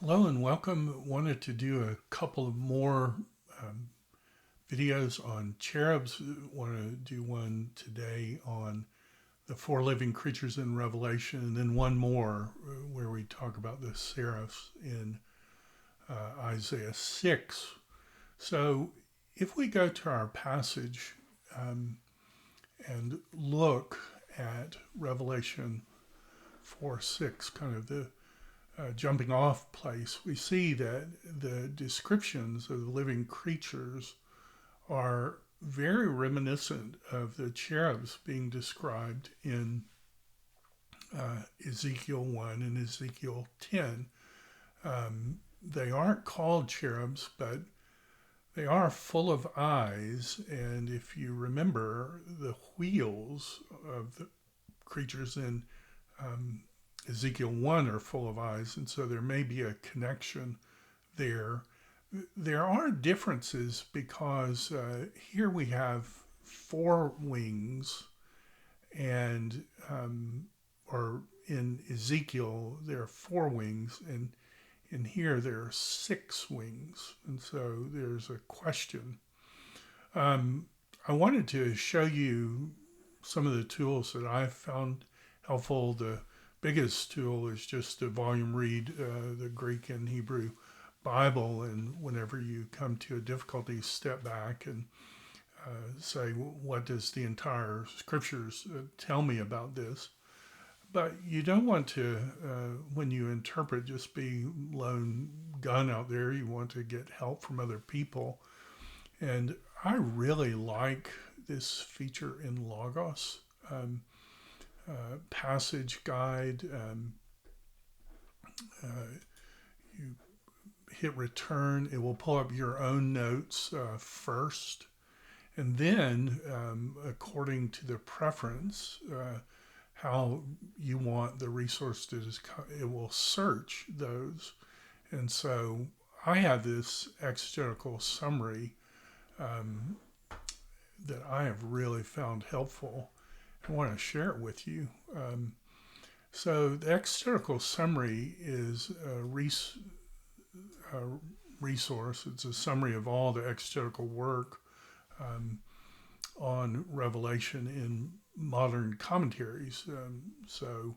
Hello and welcome. Wanted to do a couple of more um, videos on cherubs. Want to do one today on the four living creatures in Revelation, and then one more where we talk about the seraphs in Isaiah 6. So if we go to our passage um, and look at Revelation 4 6, kind of the jumping off place, we see that the descriptions of the living creatures are very reminiscent of the cherubs being described in Ezekiel 1 and Ezekiel 10. They aren't called cherubs, but they are full of eyes. And if you remember, the wheels of the creatures in um, Ezekiel 1 are full of eyes, and so there may be a connection there. There are differences because here we have four wings, and or in Ezekiel there are four wings, and in here there are six wings, and so there's a question. Um, I wanted to show you some of the tools that I've found helpful. The biggest tool is just to volume read the Greek and Hebrew Bible, and whenever you come to a difficulty, step back and say, what does the entire scriptures tell me about this? But you don't want to, when you interpret, just be lone gun out there. You want to get help from other people. And I really like this feature in Logos. Passage guide. You hit return, it will pull up your own notes first. And then, according to the preference, how you want the resource to, it will search those. And so I have this exegetical summary um, that I have really found helpful. I want to share it with you. So the exegetical summary is a resource. It's a summary of all the exegetical work um, on Revelation in modern commentaries. So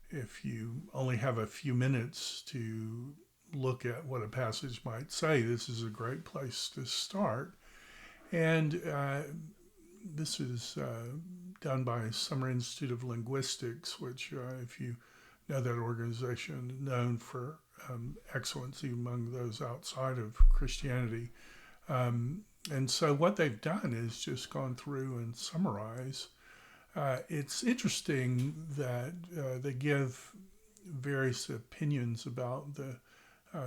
if you only have a few minutes to look at what a passage might say, this is a great place to start. And this is done by Summer Institute of Linguistics, which, if you know that organization, known for excellency among those outside of Christianity. And so what they've done is just gone through and summarize. It's interesting that they give various opinions about the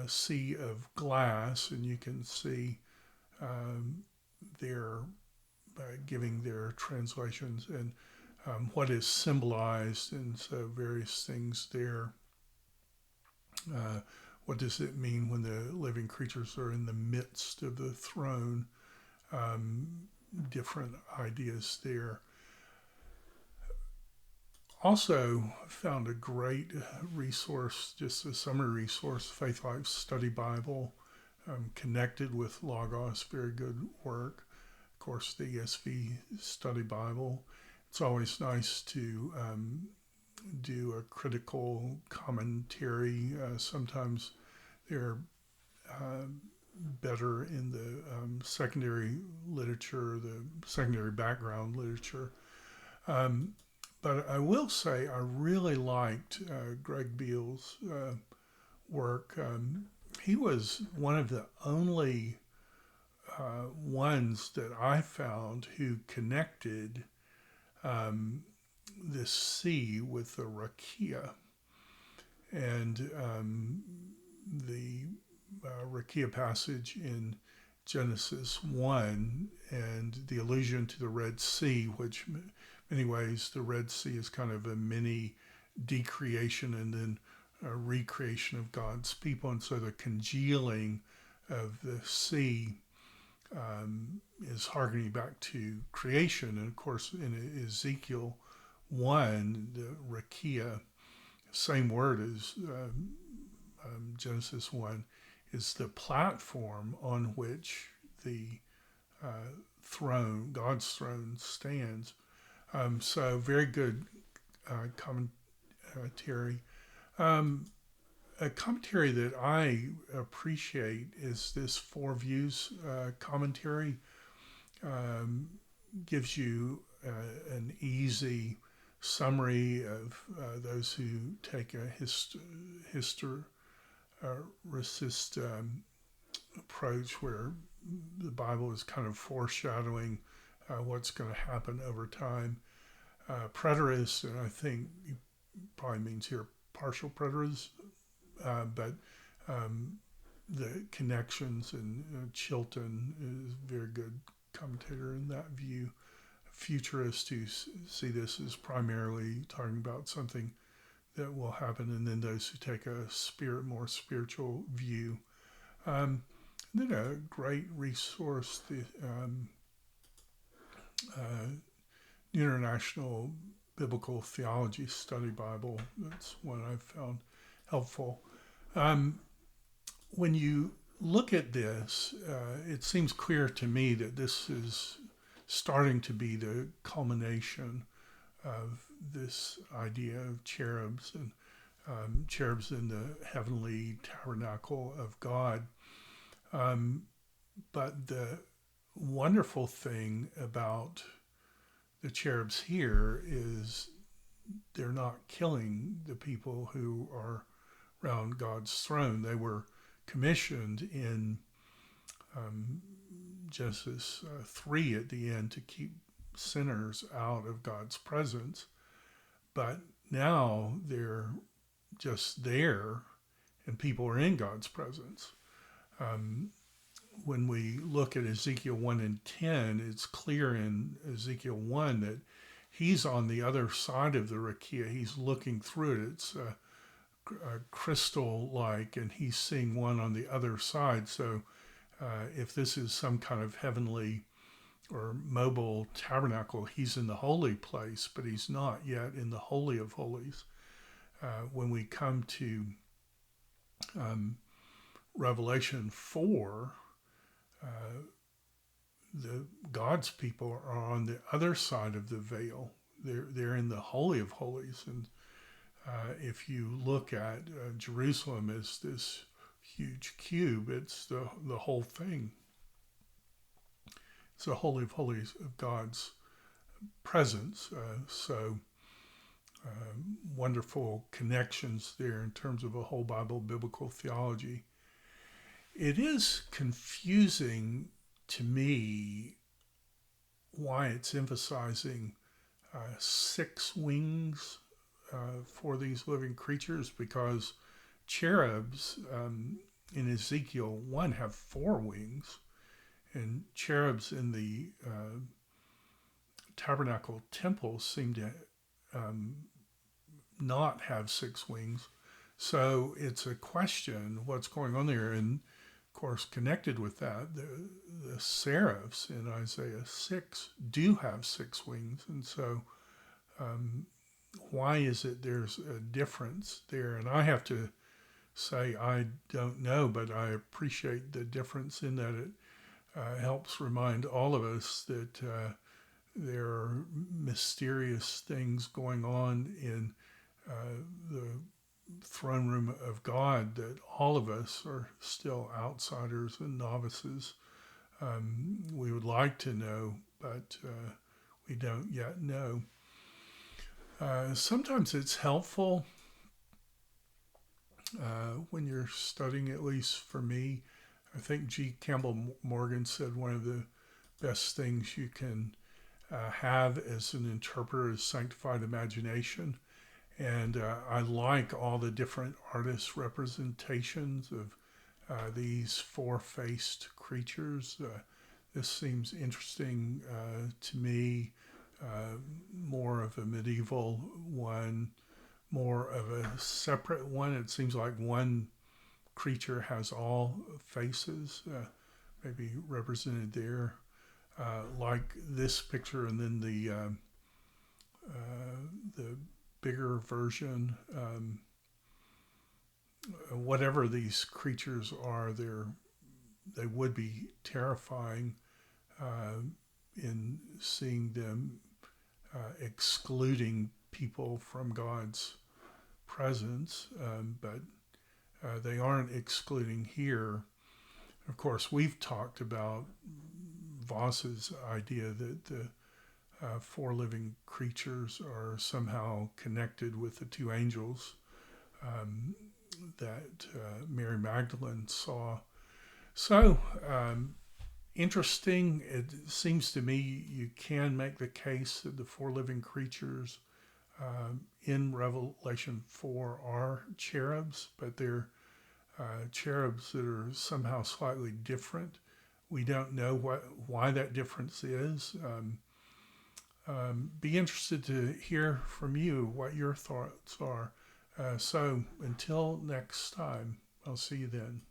sea of glass, and you can see their giving their translations and what is symbolized, and so various things there. Uh, what does it mean when the living creatures are in the midst of the throne? Different ideas there. Also found a great resource, just a summary resource, Faith Life Study Bible, connected with Logos, very good work. Of course, the ESV Study Bible. It's always nice to do a critical commentary. Sometimes they're uh, better in the secondary literature, the secondary background literature. Um, but I will say I really liked Greg Beale's work. He was one of the only ones that I found who connected this sea with the rakia. And the rakia passage in Genesis 1 and the allusion to the Red Sea, which in many ways the Red Sea is kind of a mini decreation and then a recreation of God's people. And so the congealing of the sea is harkening back to creation. And of course, in Ezekiel 1, the rakia, same word as Genesis 1 is the platform on which the throne, God's throne, stands. So very good commentary. A commentary that I appreciate is this Four Views commentary. Gives you an easy summary of those who take a historicist approach, where the Bible is kind of foreshadowing what's going to happen over time. Preterist, and I think he probably means here partial preterist, but the connections, and Chilton is a very good commentator in that view. Futurists who see this as primarily talking about something that will happen, and then those who take a more spiritual view. Then a great resource, the International Biblical Theology Study Bible. That's one I've found helpful. When you look at this, it seems clear to me that this is starting to be the culmination of this idea of cherubs, and cherubs in the heavenly tabernacle of God. But the wonderful thing about the cherubs here is they're not killing the people who are around God's throne. They were commissioned in Genesis 3 at the end to keep sinners out of God's presence. But now they're just there, and people are in God's presence. When we look at Ezekiel 1 and 10, it's clear in Ezekiel 1 that he's on the other side of the rakia. He's looking through it. It's crystal-like, and he's seeing one on the other side. So if this is some kind of heavenly or mobile tabernacle, he's in the holy place, but he's not yet in the Holy of Holies. When we come to Revelation 4, the God's people are on the other side of the veil. They're in the Holy of Holies, and if you look at Jerusalem as this huge cube, it's the whole thing. It's the Holy of Holies of God's presence. So wonderful connections there in terms of a whole Bible biblical theology. It is confusing to me why it's emphasizing 6 wings for these living creatures, because cherubs in Ezekiel 1 have 4 wings, and cherubs in the tabernacle temple seem to not have 6 wings. So it's a question, what's going on there? And of course, connected with that, the seraphs in Isaiah 6 do have 6 wings. And so why is it there's a difference there? And I have to say, I don't know, but I appreciate the difference in that it helps remind all of us that there are mysterious things going on in the throne room of God, that all of us are still outsiders and novices. We would like to know, but we don't yet know. Sometimes it's helpful when you're studying, at least for me. I think G. Campbell Morgan said one of the best things you can have as an interpreter is sanctified imagination. And I like all the different artist representations of these 4-faced creatures. This seems interesting to me, more of a medieval one, more of a separate one. It seems like one creature has all faces, maybe represented there, like this picture, and then the bigger version whatever these creatures are, they would be terrifying uh, in seeing them excluding people from God's presence, but they aren't excluding here. Of course, we've talked about Voss's idea that the four living creatures are somehow connected with the two angels um, that Mary Magdalene saw. So, interesting. It seems to me you can make the case that the four living creatures in Revelation 4 are cherubs, but they're cherubs that are somehow slightly different. We don't know why that difference is. Be interested to hear from you what your thoughts are. So until next time, I'll see you then.